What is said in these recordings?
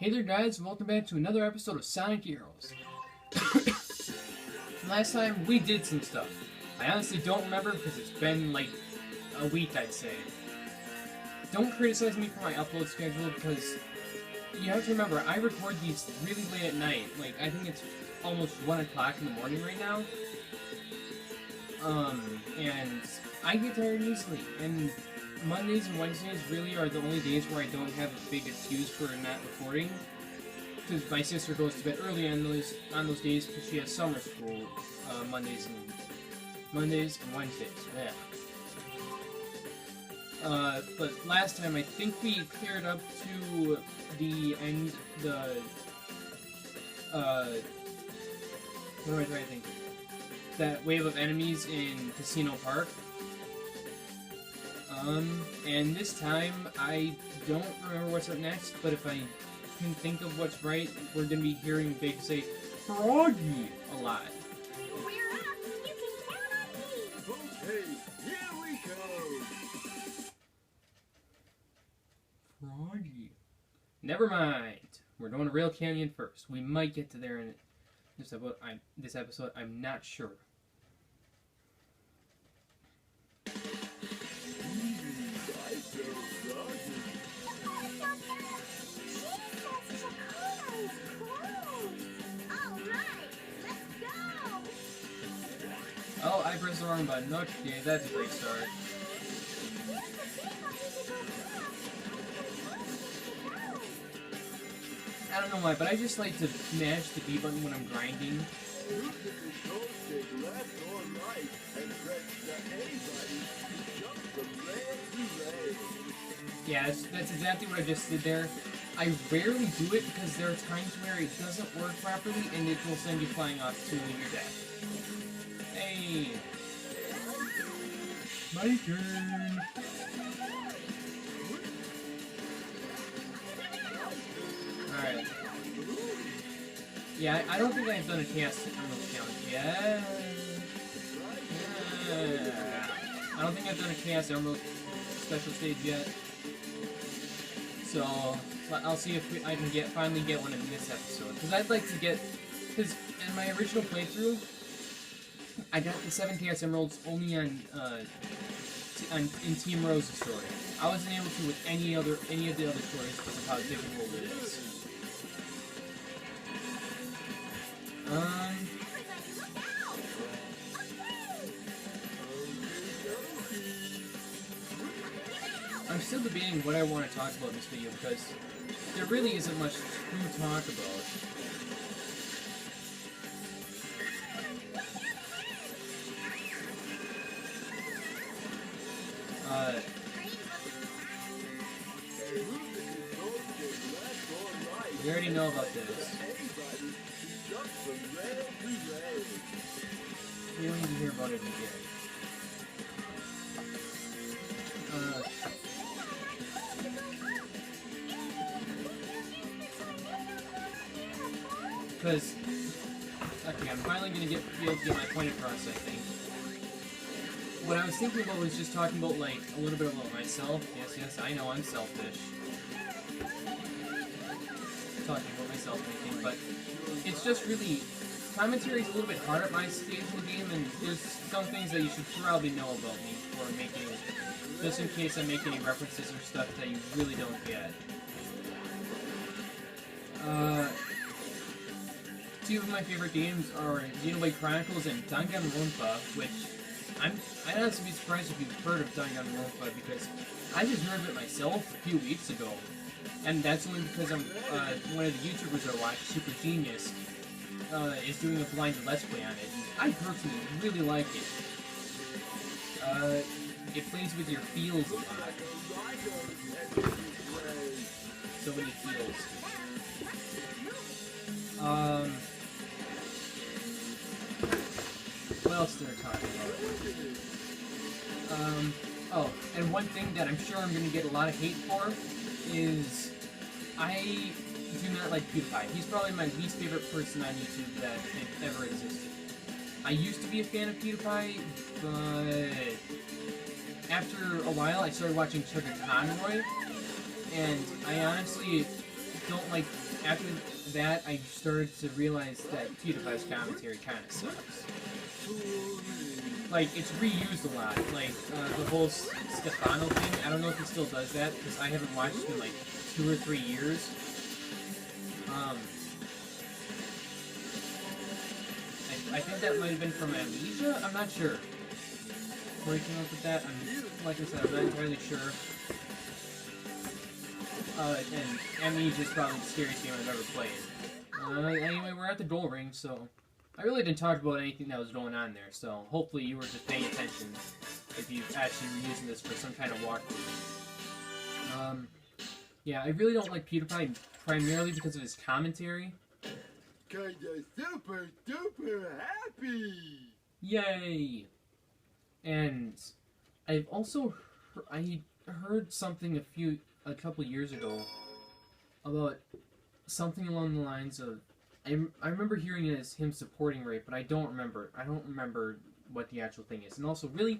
Hey there guys, welcome back to another episode of Sonic Heroes. Last time we did some stuff. I honestly don't remember because it's been like a week, I'd say. Don't criticize me for my upload schedule because you have to remember, I record these really late at night. Like, I think it's almost 1 o'clock in the morning right now. And I get tired easily. And Mondays and Wednesdays really are the only days where I don't have a big excuse for not recording. Because my sister goes to bed early on those days because she has summer school Mondays and Wednesdays. Yeah. But last time I think we cleared up to the end. What am I trying to think? That wave of enemies in Casino Park. And this time, I don't remember what's up next, but if I can think of what's right, we're gonna be hearing Big say, Froggy, a lot. We're up! You can count on me! Okay, here we go! Froggy. Never mind. We're going to Rail Canyon first. We might get to there in this episode. I'm not sure. Oh, I pressed the wrong button. Okay, that's a great start. I don't know why, but I just like to mash the B button when I'm grinding. Yeah, that's exactly what I just did there. I rarely do it because there are times where it doesn't work properly and it will send you flying off to your death. Hey! My turn! Alright. Yeah, I don't think I've done a Chaos Emerald challenge yet. I don't think I've done a Chaos Emerald special stage yet. So, I'll see if I can finally get one in this episode. Because I'd like to get... Because in my original playthrough, I got the 7 Chaos Emeralds only in Team Rose's story. I wasn't able to with any of the other stories because of how difficult it is. I'm still debating what I want to talk about in this video because there really isn't much to talk about. We already know about this. We don't need to hear about it again. Because, okay, I'm finally going to be able to get my point across, I think. What I was thinking about was just talking about, like, a little bit about myself. Yes, I know I'm selfish. Talking about myself and everything, but it's just really... Commentary is a little bit hard at my stage in the game, and there's some things that you should probably know about me before making... Just in case I make any references or stuff that you really don't get. Two of my favorite games are Xenoblade Chronicles and Danganronpa, which I'd honestly be surprised if you've heard of Danganronpa because I just heard of it myself a few weeks ago, and that's only because I'm one of the YouTubers I watch, Super Genius, is doing a blind Let's Play on it. And I personally really like it. It plays with your feels a lot. So many feels. What else did I talk about? Oh, and one thing that I'm sure I'm going to get a lot of hate for is I do not like PewDiePie. He's probably my least favorite person on YouTube that ever existed. I used to be a fan of PewDiePie, but after a while I started watching Chuggaaconroy, and I honestly don't like, after that, I started to realize that PewDiePie's commentary kind of sucks. Like, it's reused a lot. Like, the whole Stefano thing, I don't know if he still does that, because I haven't watched it in like 2 or 3 years. I think that might have been from Amnesia? I'm not sure. Where he came up with that, like I said, I'm not entirely sure. And Amnesia is probably the scariest game I've ever played. Anyway, we're at the goal ring, so I really didn't talk about anything that was going on there, so hopefully you were just paying attention if you actually were using this for some kind of walkthrough. Yeah, I really don't like PewDiePie primarily because of his commentary. Kinda super duper happy! Yay! And I've also heard something a couple years ago about something along the lines of I remember hearing it as him supporting rape, but I don't remember what the actual thing is. And also, really,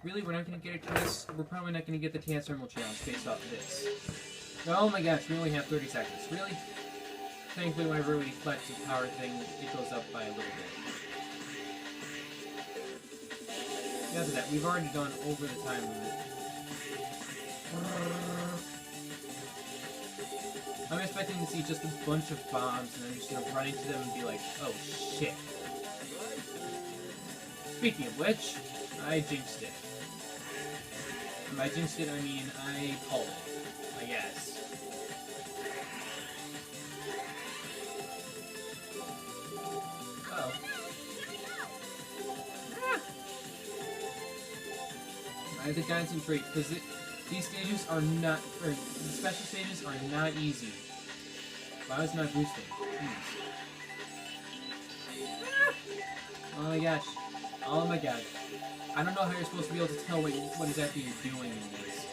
we're not gonna get a TS. We're probably not gonna get the TS Thermal Challenge based off of this. Oh my gosh, we only have 30 seconds. Really? Thankfully, whenever we flex the power thing, it goes up by a little bit. After that, we've already gone over the time limit. I'm expecting to see just a bunch of bombs, and I'm just gonna run into them and be like, oh shit. Speaking of which, I jinxed it. And by jinxed it, I mean I called it, I guess. Uh-oh. Ah. I have to concentrate, because these stages are not, or the special stages are not easy. Why was not boosting? Jeez. Oh my gosh. Oh my god. I don't know how you're supposed to be able to tell what exactly you're doing in this.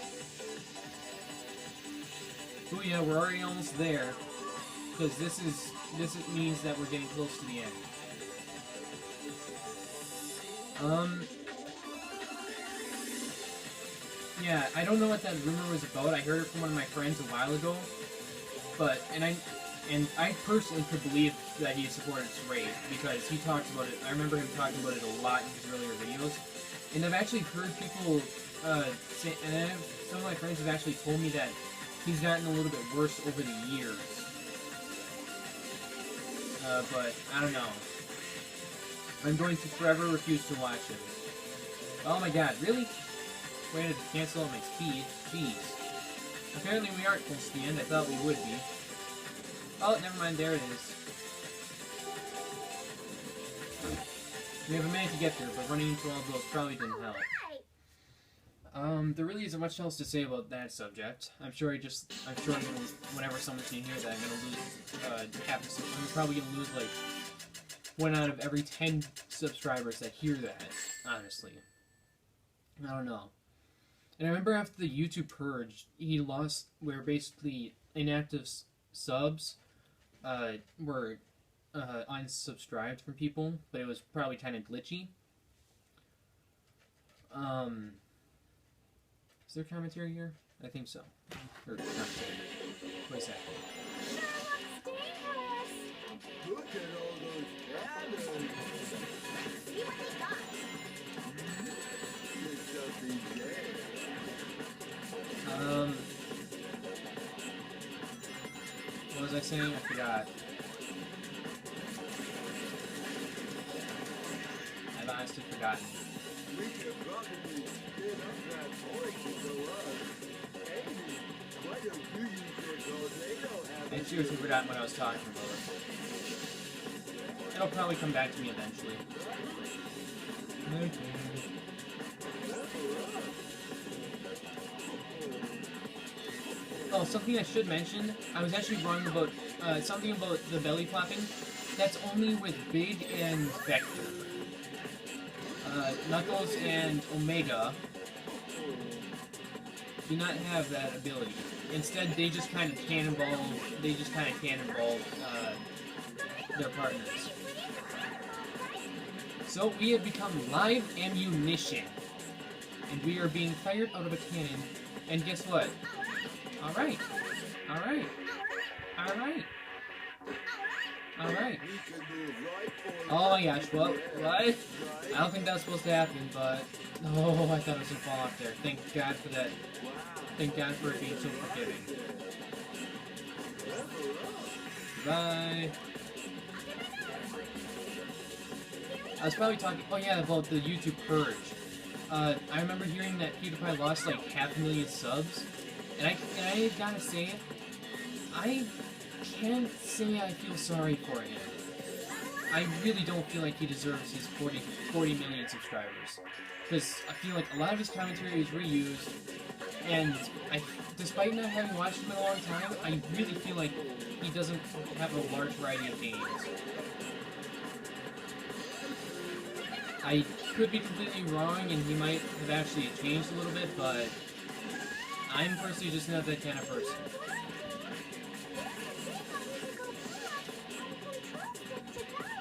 Oh yeah, we're already almost there. Because this means that we're getting close to the end. Yeah, I don't know what that rumor was about. I heard it from one of my friends a while ago, and I personally could believe that he supported rape because he talks about it. I remember him talking about it a lot in his earlier videos, and I've actually heard people say, and some of my friends have actually told me that he's gotten a little bit worse over the years. But I don't know. I'm going to forever refuse to watch him. Oh my god, really? Waited to cancel out my speed. Jeez. Apparently we aren't close to the end. I thought we would be. Oh, never mind. There it is. We have a minute to get there, but running into all those probably didn't help. There really isn't much else to say about that subject. I'm sure whenever someone's in here that I'm gonna lose I'm probably gonna lose like 1 out of every 10 subscribers that hear that. Honestly, I don't know. And I remember after the YouTube purge, he lost where basically inactive subs were unsubscribed from people, but it was probably kind of glitchy. Is there commentary here? I think so. Or commentary. What is that? Look at all those cannons! See what they got. It's something there. What was I saying? I forgot. I've honestly forgotten. We can probably get up that point to go up. Amy, why don't you use your tornado I seriously forgot what I was talking about. It'll probably come back to me eventually. Okay. Oh, something I should mention. I was actually wrong about something about the belly flopping. That's only with Big and Vector. Knuckles and Omega do not have that ability. Instead, they just kind of cannonball. Their partners. So we have become live ammunition, and we are being fired out of a cannon. And guess what? All right. Alright. Alright. We can move right or Oh my left gosh, to what? get What? right. I don't think that was supposed to happen, but... Oh, I thought it was gonna fall off there. Thank God for that. Thank God for it being so forgiving. Bye. I was probably talking... Oh yeah, about the YouTube purge. I remember hearing that PewDiePie lost like 500,000 subs. And I gotta say, I can't say I feel sorry for him. I really don't feel like he deserves his 40 million subscribers. Because I feel like a lot of his commentary is reused, and despite not having watched him in a long time, I really feel like he doesn't have a large variety of games. I could be completely wrong, and he might have actually changed a little bit, but I'm personally just not that kind of person.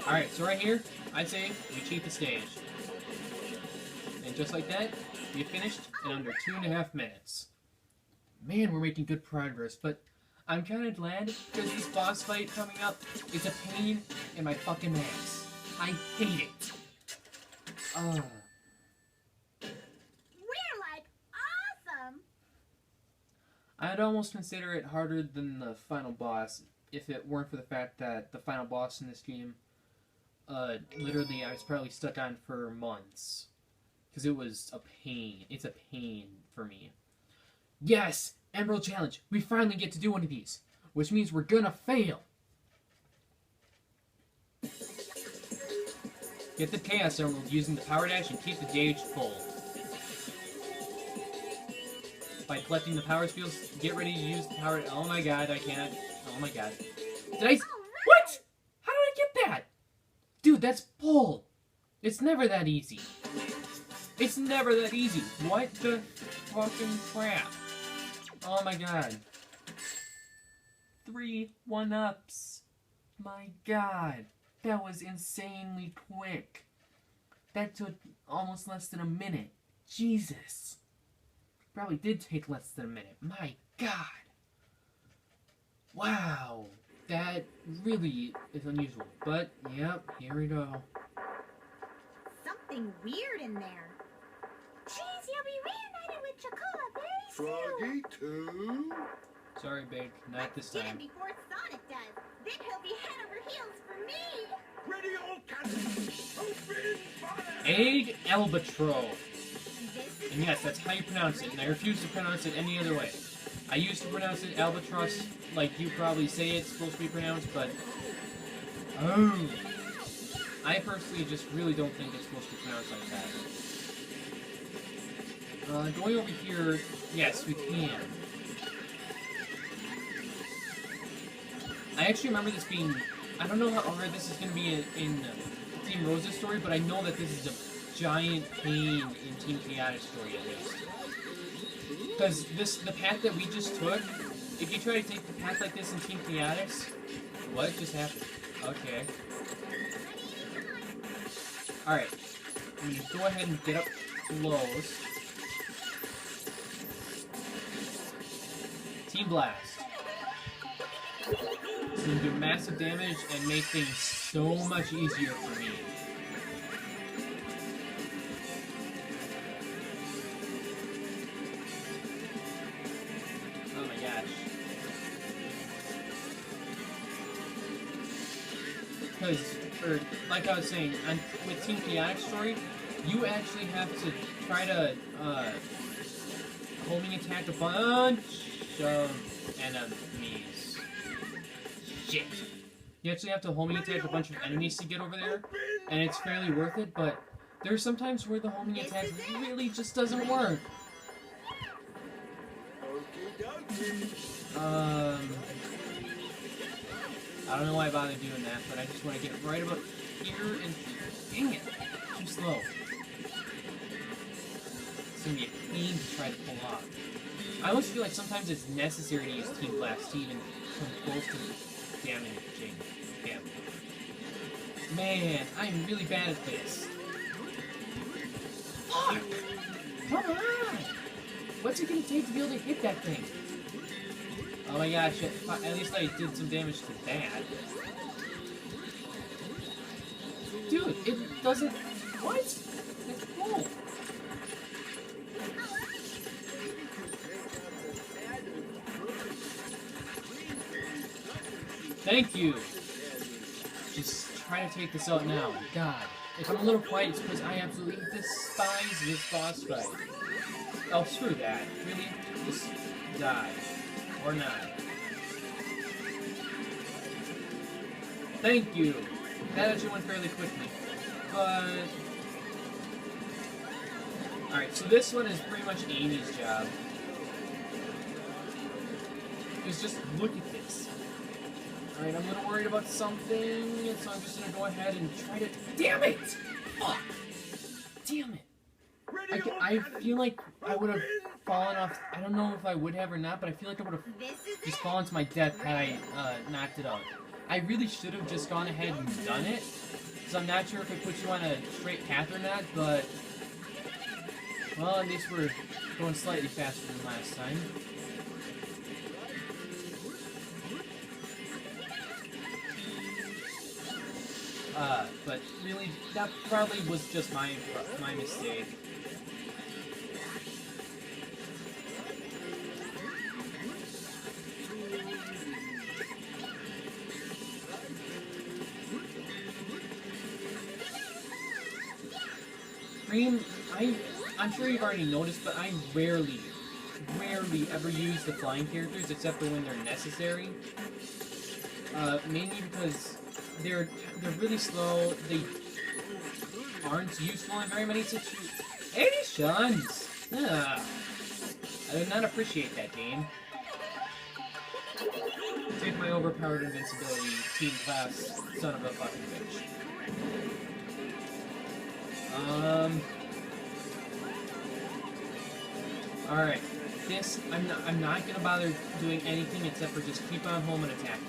Alright, so right here, I'd say we cheat the stage. And just like that, we finished in under 2.5 minutes. Man, we're making good progress, but I'm kind of glad because this boss fight coming up is a pain in my fucking ass. I hate it. We're like awesome. I'd almost consider it harder than the final boss if it weren't for the fact that the final boss in this game, literally I was probably stuck on for months. Because it was a pain. It's a pain for me. Yes! Emerald Challenge! We finally get to do one of these. Which means we're gonna fail. Get the Chaos Emerald using the Power Dash and keep the gauge full. By collecting the Power Spheles, get ready to use the Power... Oh my god, I can't. Oh my god. Did I... What? How did I get that? Dude, that's bull. It's never that easy. It's never that easy. What the fucking crap? Oh my god. 3 1-ups. My god. That was insanely quick. That took almost less than a minute. Jesus. Probably did take less than a minute. My god. Wow. That really is unusual. But, yep, here we go. Something weird in there. Jeez, you'll be reunited with Chocola very soon. Froggy too? Sorry, Big. Not this Get him time. before Sonic does. Then he'll be head over heels for me. Ready all cannons! Open fire! Egg Albatro. This is And yes, that's how you pronounce it, and I refuse to pronounce it any other way. I used to pronounce it albatross, like you probably say it's supposed to be pronounced, but... Oh! I personally just really don't think it's supposed to be pronounced like that. Going over here, yes, we can. I actually remember this being... I don't know how hard this is going to be in Team Rosa's story, but I know that this is a giant pain in Team Chaotic's story, at least. Because the path that we just took, if you try to take the path like this in Team Chaotic's... What just happened? Okay. Alright. I'm going to go ahead and get up close. Team Blast. It's going to do massive damage and make things so much easier for me. Oh my gosh. Because, like I was saying, with Team Chaotic's story, you actually have to try to homing attack a bunch of enemies. Shit. You actually have to homing attack a bunch of enemies to get over there, and it's fairly worth it, but there's sometimes where the homing attack really just doesn't work. I don't know why I bothered doing that, but I just want to get right about here and... Dang it! Too slow. It's gonna be a pain to try to pull off. I almost feel like sometimes it's necessary to use Team Blast to even come close to damaging him. Man, I'm really bad at this. Fuck! Come on! What's it gonna take to be able to hit that thing? Oh my gosh, at least I did some damage to that. Dude, it doesn't... What? That's cool. Thank you. Just try to take this out now. God. If I'm a little quiet, it's because I absolutely despise this boss fight. Oh, screw that. Really? Just die. Or not. Thank you. That actually went fairly quickly. But... Alright, so this one is pretty much Amy's job. Is just look at this. Alright, I'm a little worried about something, so I'm just gonna go ahead and try to... Damn it! Fuck! Damn it! I feel like I would have fallen off... I don't know if I would have or not, but I feel like I would have just fallen to my death had I knocked it out. I really should have just gone ahead and done it, so I'm not sure if it puts you on a straight path or not, but... Well, at least we're going slightly faster than last time. But really, that probably was just my mistake. I'm sure you've already noticed, but I rarely ever use the flying characters except for when they're necessary. Mainly because they're really slow. They aren't useful in very many situations. I did not appreciate that game. Take my overpowered invincibility, team class, son of a fucking bitch. Alright. This, I'm not gonna bother doing anything except for just keep on home and attack him.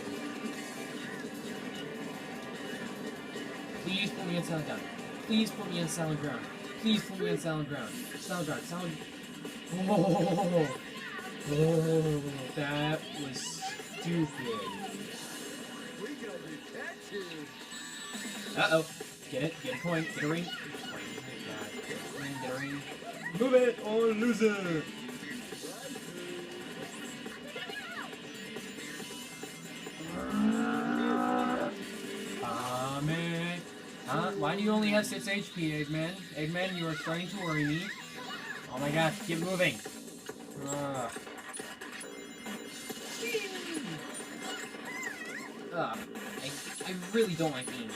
Please put me on solid ground. Please put me on solid ground. Please put me on solid ground. Solid ground, solid... Oh, that was stupid. Uh-oh. Get it, get a point, get a ring. Oh my god, get a ring, get a ring. Move it or lose it! Why do you only have 6 HP, Eggman? Eggman, you are starting to worry me. Oh my gosh, keep moving. I really don't like Amy.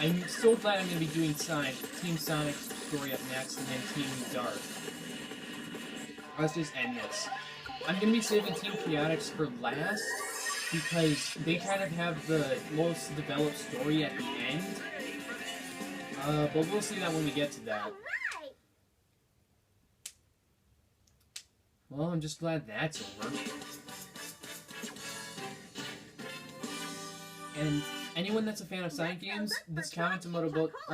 I'm so glad I'm going to be doing Team Sonic's story up next, and then Team Dark. Let's just end this. I'm going to be saving Team Chaotix for last, because they kind of have the most developed story at the end. But we'll see that when we get to that. Well, I'm just glad that's over. And anyone that's a fan of Sonic games, this comment I'm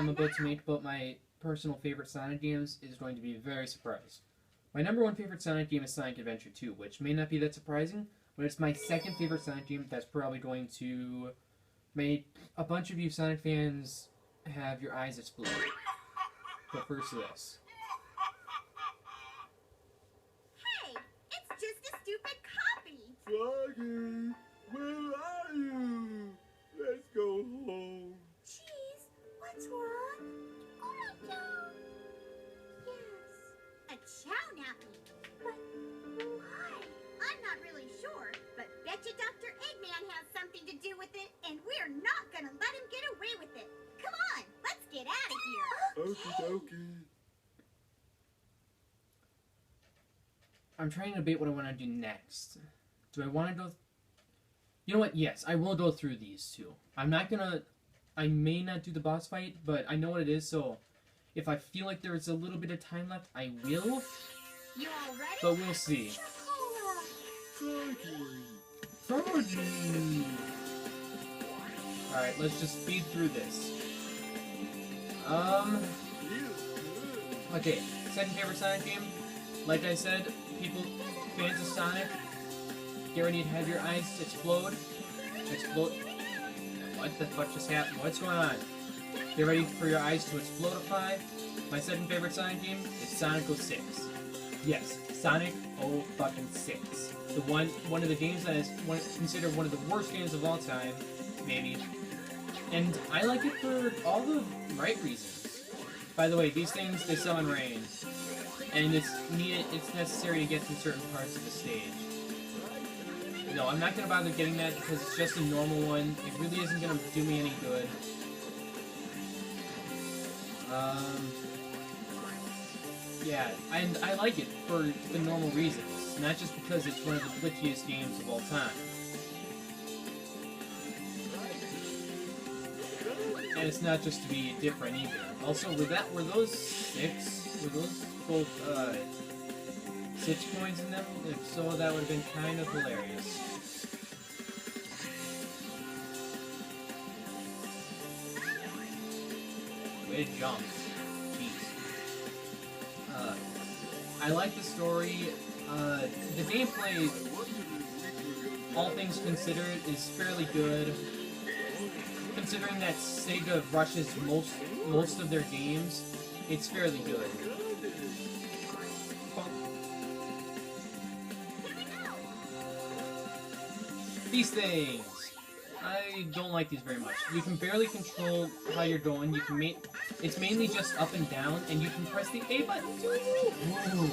about to make about my personal favorite Sonic games is going to be very surprised. My #1 favorite Sonic game is Sonic Adventure 2, which may not be that surprising, but it's my second favorite Sonic game that's probably going to make a bunch of you Sonic fans have your eyes explode. But first this. Hey, it's just a stupid copy. Froggy, where are you? Let's go home. Jeez, what's wrong? Oh, no. Yes, a chow nappy. But why? I'm not really sure, but betcha Dr. Eggman has something to do with it, and we're not gonna let him get away with it. Come on, let's get out of here. Okie dokie. I'm trying to debate what I want to do next. Do I want to go... You know what? Yes, I will go through these two. I'm not gonna... I may not do the boss fight, but I know what it is, so... If I feel like there's a little bit of time left, I will. You all ready? But we'll see. Froggy. Alright, let's just speed through this. Okay, second favorite Sonic game. Like I said, fans of Sonic, get ready to have your eyes explode. Explode. What the fuck just happened? What's going on? Get ready for your eyes to explodify. My second favorite Sonic game is Sonic 06. Yes, Sonic 06. The one of the games that is considered one of the worst games of all time, maybe. And I like it for all the right reasons. By the way, these things, they summon rain. And it's necessary to get through certain parts of the stage. No, I'm not going to bother getting that because it's just a normal one. It really isn't going to do me any good. Yeah, and I like it for the normal reasons. Not just because it's one of the glitchiest games of all time. And it's not just to be different either. Also, were those 6? Were those both, 6 coins in them? If so, that would have been kind of hilarious. Way to jump. Jeez. I like the story. The gameplay, all things considered, is fairly good. Considering that Sega rushes most of their games, it's fairly good. These things! I don't like these very much. You can barely control how you're going. You can it's mainly just up and down, and you can press the A button too. Ooh.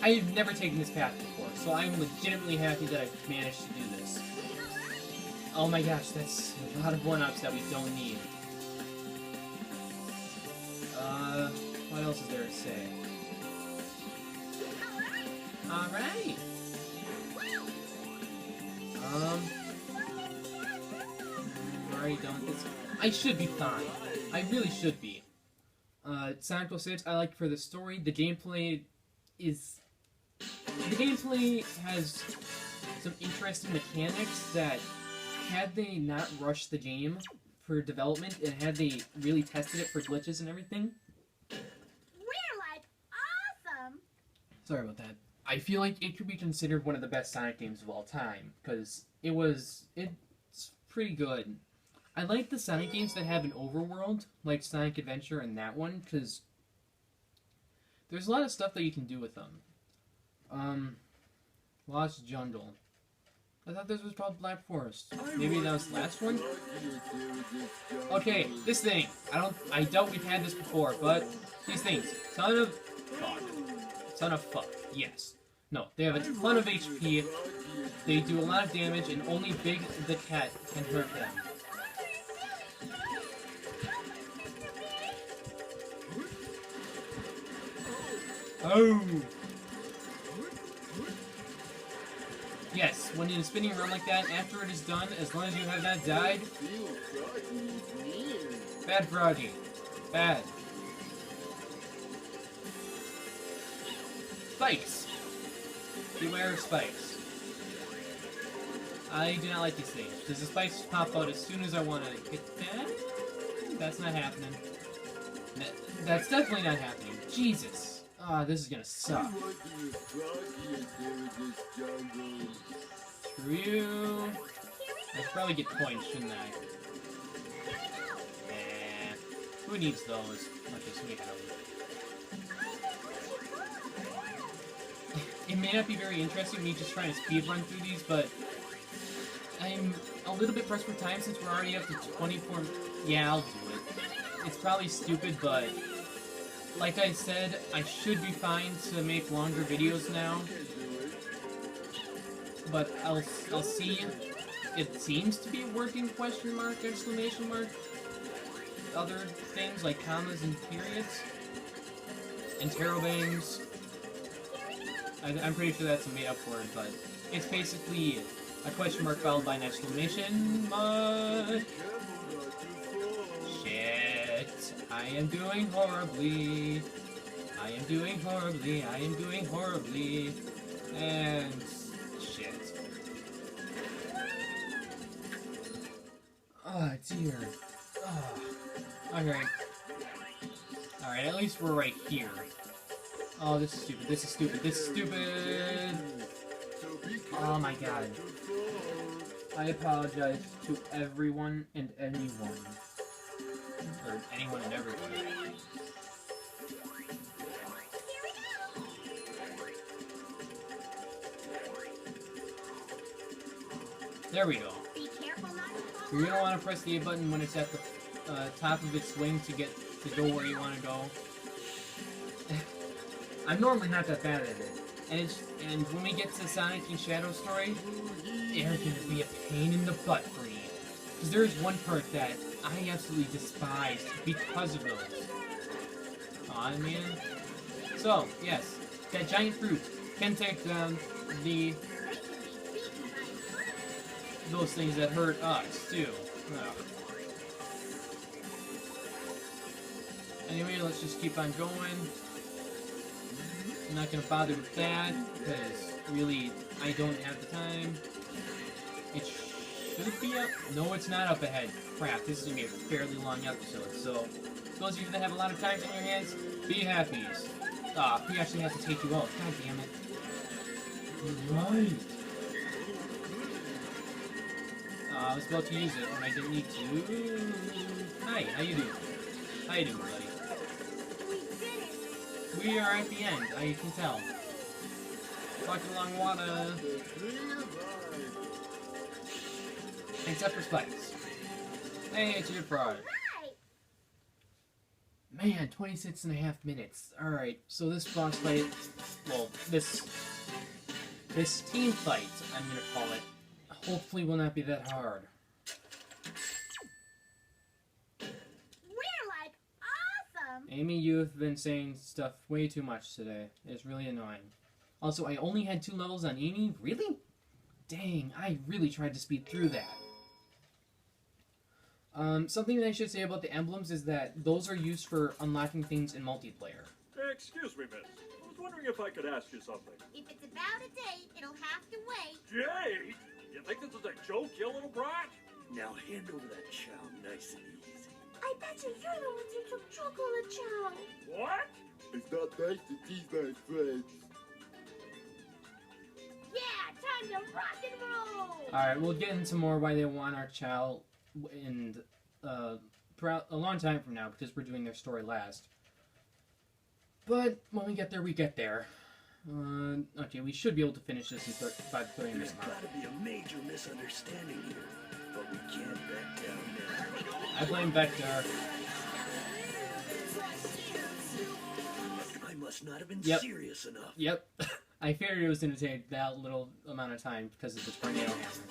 I've never taken this path before, so I'm legitimately happy that I've managed to do this. Oh my gosh, that's a lot of one-ups that we don't need. What else is there to say? Alright! I'm already done with this. I should be fine. I really should be. Sonic 06, I like for the story. The gameplay has some interesting mechanics that, had they not rushed the game for development, and had they really tested it for glitches and everything... We're like awesome! Sorry about that. I feel like it could be considered one of the best Sonic games of all time, because it's pretty good. I like the Sonic games that have an overworld, like Sonic Adventure and that one, because there's a lot of stuff that you can do with them. Lost Jungle. I thought this was called Black Forest. Maybe that was the last one? Okay, this thing. I doubt we've had this before, but these things. Son of fuck. Son of fuck. Yes. No, they have a ton of HP. They do a lot of damage, and only Big the Cat can hurt them. Oh! Yes, when it is spinning around like that, after it is done, as long as you have not died... Bad Froggy. Bad. Spikes! Beware of spikes. I do not like these things, because the spikes pop out as soon as I want to hit that. That's not happening. That's definitely not happening. Jesus. Ah, this is gonna suck. True. I should probably get points, shouldn't I? Who needs those? Not just me, It may not be very interesting, me just trying to speedrun through these, but I'm a little bit pressed for time since we're already up to 24... Yeah, I'll do it. It's probably stupid, but... Like I said, I should be fine to make longer videos now. But I'll see. It seems to be working, question mark, exclamation mark. Other things like commas and periods. And bangs. I'm pretty sure that's a made up word, but it's basically a question mark followed by an exclamation mark. Shit. I am doing horribly. I am doing horribly. I am doing horribly. And shit. Oh dear. Oh. Alright. Alright, at least we're right here. Oh, this is stupid. This is stupid. This is stupid. Oh my god. I apologize to everyone and anyone. Or anyone and everyone. There we go. Be careful not to fall You're gonna want to press the A button when it's at the top of its swing to go where you want to go. I'm normally not that bad at it, and when we get to Sonic and Shadow story, they're gonna be a pain in the butt for me. Because there's one part that I absolutely despise because of those. Aw, man. So yes, that giant fruit can take down those things that hurt us too. Ugh. Anyway, let's just keep on going. I'm not gonna bother with that, because really, I don't have the time. It should be up. No, it's not up ahead. Crap, this is gonna be a fairly long episode, so those of you that have a lot of time in your hands, be happy. Ah, we actually have to take you out. God damn it. Right. I was about to use it when I didn't need to. Hi, how you doing? How you doing, buddy? We are at the end, I can tell. Walking along water. Except for spikes. Hey, it's your pride. Man, 26 and a half minutes. Alright, so this boss fight, well, this team fight, I'm gonna call it, hopefully will not be that hard. We're like awesome! Amy, you have been saying stuff way too much today. It's really annoying. Also, I only had 2 levels on Amy? Really? Dang, I really tried to speed through that. Something that I should say about the emblems is that those are used for unlocking things in multiplayer. Excuse me, miss. I was wondering if I could ask you something. If it's about a date, it'll have to wait. Jade! You think this is a joke, you little brat? Now hand over that chow nice and easy. I bet you you're the ones who took chocolate chow. What? It's not nice to tease my friends. Yeah, time to rock and roll! Alright, we'll get into more why they want our child in a long time from now, because we're doing their story last. But when we get there, we get there. Okay, we should be able to finish this in 5 to 30 minutes. There's gotta be a major misunderstanding here, but we can't back down now. I blame Vector. I must not have been Yep. serious enough. Yep. I figured it was going to take that little amount of time because of the tornado hammer.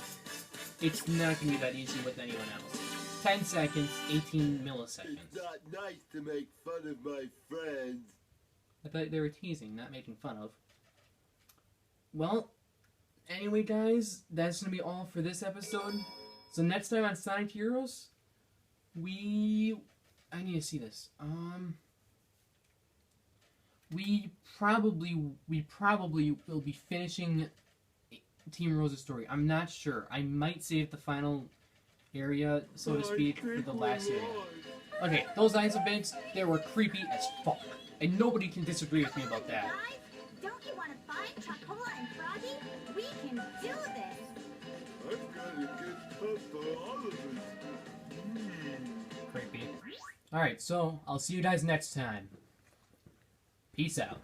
It's not going to be that easy with anyone else. 10 seconds, 18 milliseconds. It's not nice to make fun of my friends. I thought they were teasing, not making fun of. Well, anyway guys, that's going to be all for this episode. So next time on Sonic Heroes, I need to see this. We probably will be finishing Team Rosa's story. I'm not sure. I might save the final area, so to speak, for the last area. Okay, those eyes of Banks, they were creepy as fuck. And nobody can disagree with me about that. Guys, don't you want to find Chocola and Froggy? We can do this! I've got a good cup for all of us. Creepy. Alright, so I'll see you guys next time. Peace out.